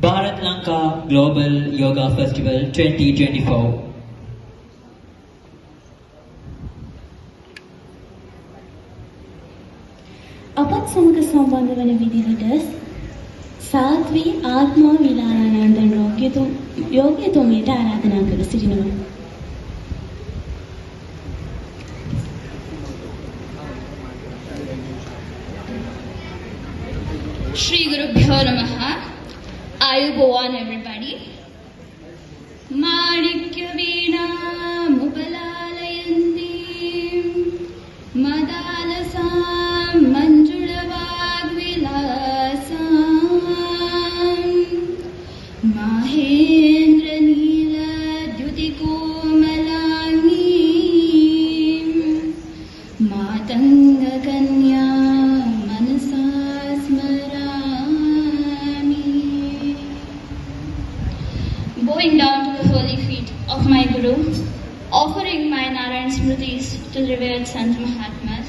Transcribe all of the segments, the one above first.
Bharat-Lanka Global Yoga Festival 2024. අපත් සමග සම්බන්ධ වන විදිහට සාත්වි ආත්මා විලායනන්දන් යෝග්‍යතුමියට ආරාධනා කර සිටිනවා. Shri Guru Bhyo Namaha. Ayubowan everybody. Manikya Veena Mupalalayandi Madalasam Manjulavag Vilasam Mahendra Neela Dyutikomalani Matanga Kanya Bowing down to the holy feet of my Guru, offering my Narayan Smritis to the revered Sant Mahatmas.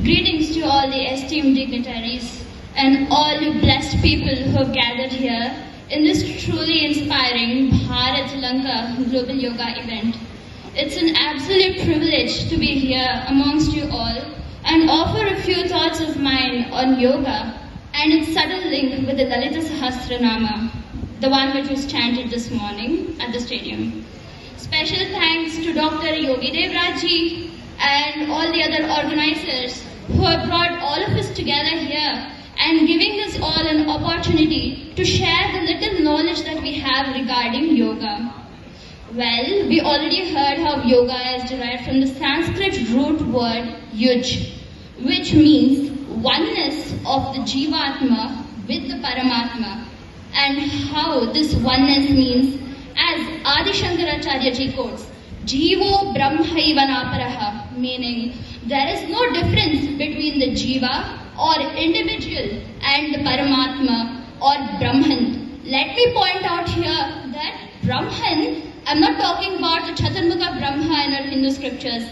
Greetings to all the esteemed dignitaries and all you blessed people who have gathered here in this truly inspiring Bharat-Lanka Global Yoga event. It's an absolute privilege to be here amongst you all and offer a few thoughts of mine on yoga and its subtle link with the Lalita Sahasranama, the one which was chanted this morning at the stadium. Special thanks to Dr. Yogi Devrajji and all the other organizers who have brought all of us together here and giving us all an opportunity to share the little knowledge that we have regarding yoga. Well, we already heard how yoga is derived from the Sanskrit root word yuj, which means oneness of the Jivatma with the Paramatma. And how this oneness means, as Adi Shankaracharya ji quotes, Jivo Brahmaivanaparaha, meaning there is no difference between the Jiva or individual and the Paramatma or Brahman. Let me point out here that Brahman, I'm not talking about the Chaturmukha Brahma in our Hindu scriptures.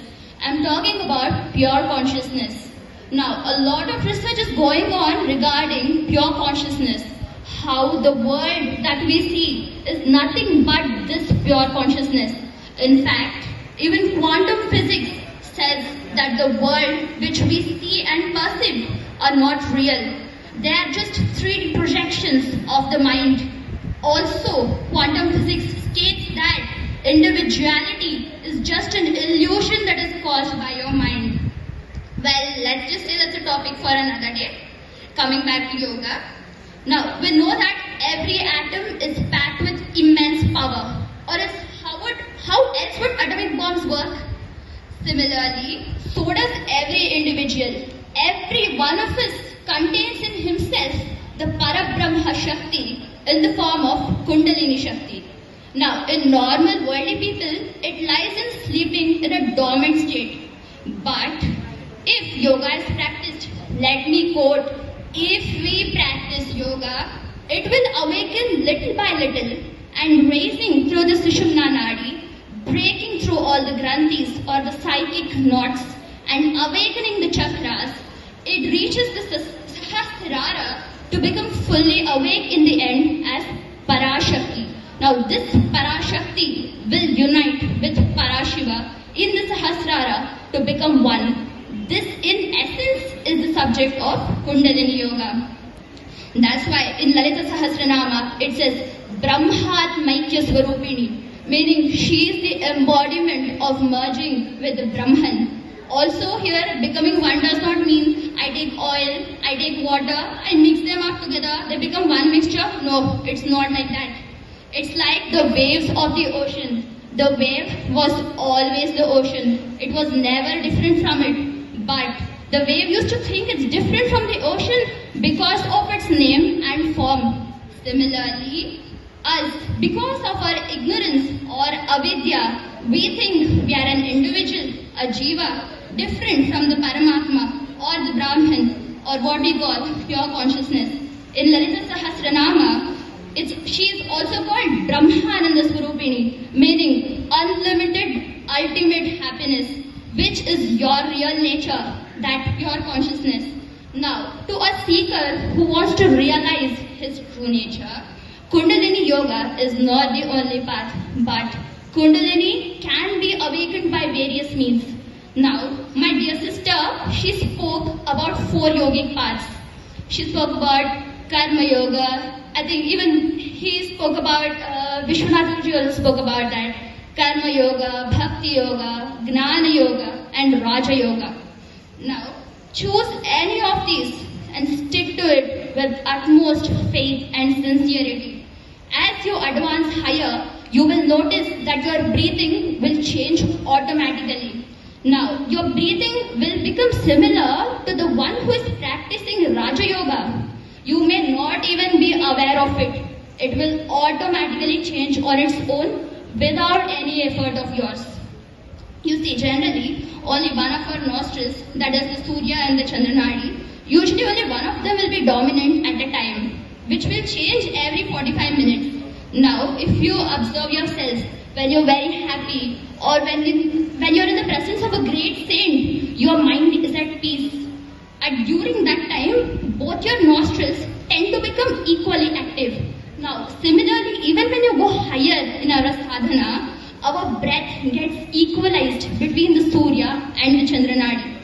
I'm talking about pure consciousness. Now, a lot of research is going on regarding pure consciousness. How the world that we see is nothing but this pure consciousness. In fact, even quantum physics says that the world which we see and perceive are not real. They are just 3D projections of the mind. Also, quantum physics states that individuality is just an illusion that is caused by your mind. Well, let's just say that's a topic for another day. Coming back to yoga. Now, we know that every atom is packed with immense power. Or else, how else would atomic bombs work? Similarly, so does every individual. Every one of us contains in himself the Parabrahma Shakti in the form of Kundalini Shakti. Now, in normal worldly people, it lies in sleeping in a dormant state. But if yoga is practiced, let me quote, if we practice yoga, it will awaken little by little and raising through the Sushumna Nadi, breaking through all the granthis or the psychic knots and awakening the chakras, it reaches the Sahasrara to become fully awake in the end as Parashakti. Now this Parashakti will unite with Parashiva in the Sahasrara to become one. This in essence is the subject of Kundalini Yoga. That's why in Lalita Sahasranama it says Brahmatmaikya Swarupini, meaning she is the embodiment of merging with the Brahman. Also here becoming one does not mean I take oil, I take water, I mix them up together, they become one mixture. No, it's not like that. It's like the waves of the ocean. The wave was always the ocean. It was never different from it. But the wave used to think it's different from the ocean because of its name and form. Similarly, us, because of our ignorance or avidya, we think we are an individual, a jiva, different from the Paramatma or the Brahman or what we call pure consciousness. In Lalita Sahasranama, she is also called Brahmananda Swarupini, meaning unlimited, ultimate happiness, which is your real nature, that pure consciousness. Now, to a seeker who wants to realize his true nature, Kundalini Yoga is not the only path, but Kundalini can be awakened by various means. Now, my dear sister, she spoke about 4 yogic paths. She spoke about Karma Yoga. I think even he spoke about, Vishwanath ji also spoke about that. Karma Yoga, Bhakti Yoga, Gnana Yoga, and Raja Yoga. Now, choose any of these and stick to it with utmost faith and sincerity. As you advance higher, you will notice that your breathing will change automatically. Now, your breathing will become similar to the one who is practicing Raja Yoga. You may not even be aware of it. It will automatically change on its own without any effort of yours. You see, generally, only one of our nostrils, that is the Surya and the Chandranadi, usually only one of them will be dominant at a time, which will change every 45 minutes. Now, if you observe yourself when you're very happy or when you're in the presence of a great saint, your mind is at peace. And during that time, both your nostrils tend to become equally active. Now, similarly, even when you go higher in our sadhana, our breath gets equalized between the Surya and the Chandranadi.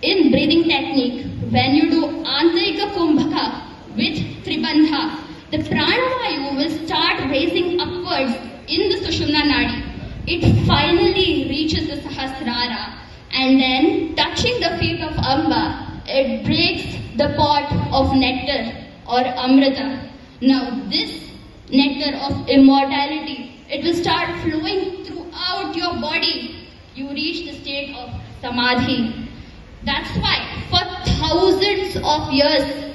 In breathing technique, when you do Antarika Kumbhaka with Tribandha, the pranavayu will start raising upwards in the Sushumna Nadi. It finally reaches the Sahasrara, and then touching the feet of Amba, it breaks the pot of nectar or Amrita. Now this nectar of immortality, it will start flowing throughout your body. You reach the state of Samadhi. That's why for thousands of years